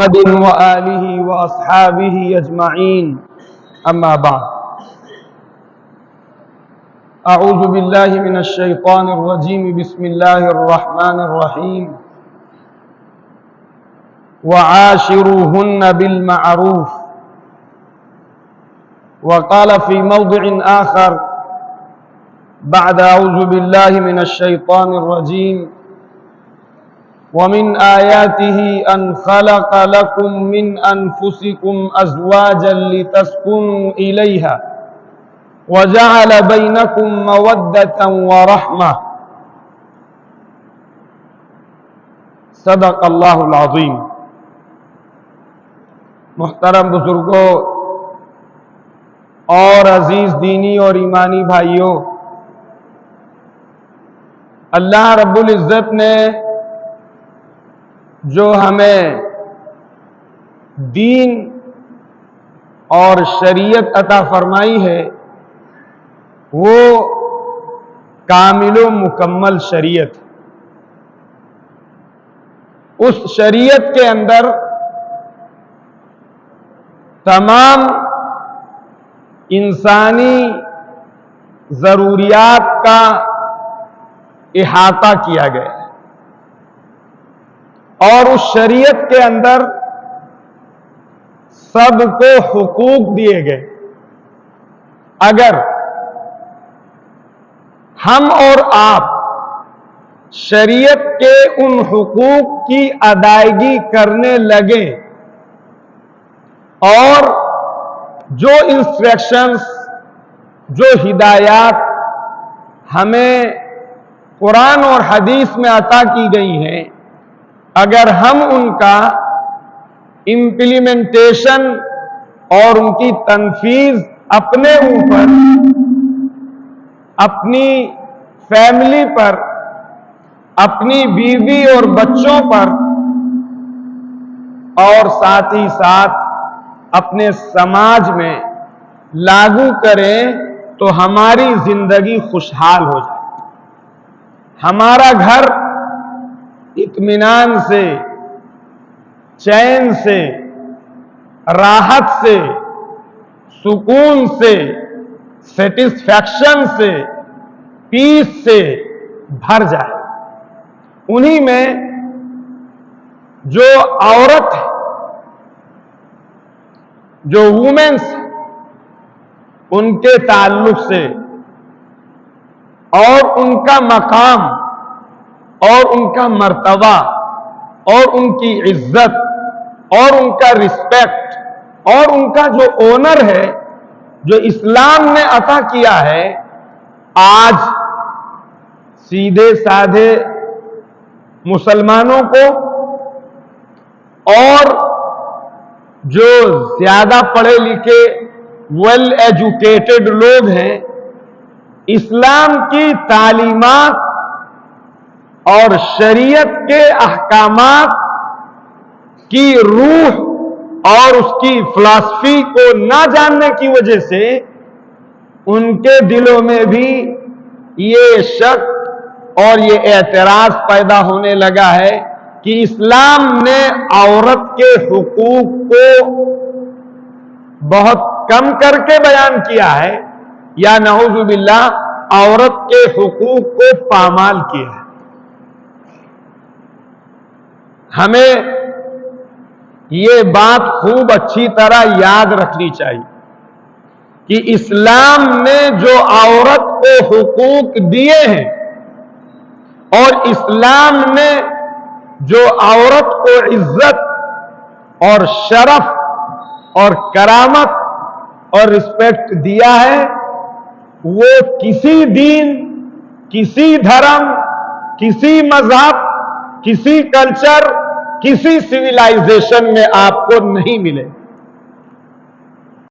محمد وآلہ وأصحابہ اجمعین اما بعد اعوذ باللہ من الشیطان الرجیم بسم اللہ الرحمن الرحیم وعاشروہن بالمعروف وقال في موضع آخر بعد اعوذ باللہ من الشیطان الرجیم ومن آياته أن خلق لكم من أنفسكم أزواجا لتسكنوا إليها وجعل بينكم مودة ورحمة صدق اللہ العظیم۔ محترم بزرگوں اور عزیز دینی اور ایمانی بھائیوں، اللہ رب العزت نے جو ہمیں دین اور شریعت عطا فرمائی ہے وہ کامل و مکمل شریعت۔ اس شریعت کے اندر تمام انسانی ضروریات کا احاطہ کیا گیا ہے، اور اس شریعت کے اندر سب کو حقوق دیے گئے۔ اگر ہم اور آپ شریعت کے ان حقوق کی ادائیگی کرنے لگیں اور جو انسٹرکشنز، جو ہدایات ہمیں قرآن اور حدیث میں عطا کی گئی ہیں، اگر ہم ان کا امپلیمنٹیشن اور ان کی تنفیذ اپنے اوپر، اپنی فیملی پر، اپنی بیوی اور بچوں پر، اور ساتھ ہی ساتھ اپنے سماج میں لاگو کریں تو ہماری زندگی خوشحال ہو جائے، ہمارا گھر اطمینان سے، چین سے، راحت سے، سکون سے، سیٹسفیکشن سے، پیس سے بھر جائے۔ انہی میں جو عورت ہے، جو وومنس، ان کے تعلق سے اور ان کا مقام اور ان کا مرتبہ اور ان کی عزت اور ان کا رسپیکٹ اور ان کا جو آنر ہے جو اسلام نے عطا کیا ہے، آج سیدھے سادھے مسلمانوں کو اور جو زیادہ پڑھے لکھے ویل ایجوکیٹڈ لوگ ہیں، اسلام کی تعلیمات اور شریعت کے احکامات کی روح اور اس کی فلسفی کو نہ جاننے کی وجہ سے ان کے دلوں میں بھی یہ شک اور یہ اعتراض پیدا ہونے لگا ہے کہ اسلام نے عورت کے حقوق کو بہت کم کر کے بیان کیا ہے، یا نعوذ باللہ عورت کے حقوق کو پامال کیا ہے۔ ہمیں یہ بات خوب اچھی طرح یاد رکھنی چاہیے کہ اسلام نے جو عورت کو حقوق دیے ہیں اور اسلام نے جو عورت کو عزت اور شرف اور کرامت اور رسپیکٹ دیا ہے، وہ کسی دین، کسی دھرم، کسی مذہب، کسی کلچر، کسی سویلائزیشن میں آپ کو نہیں ملے۔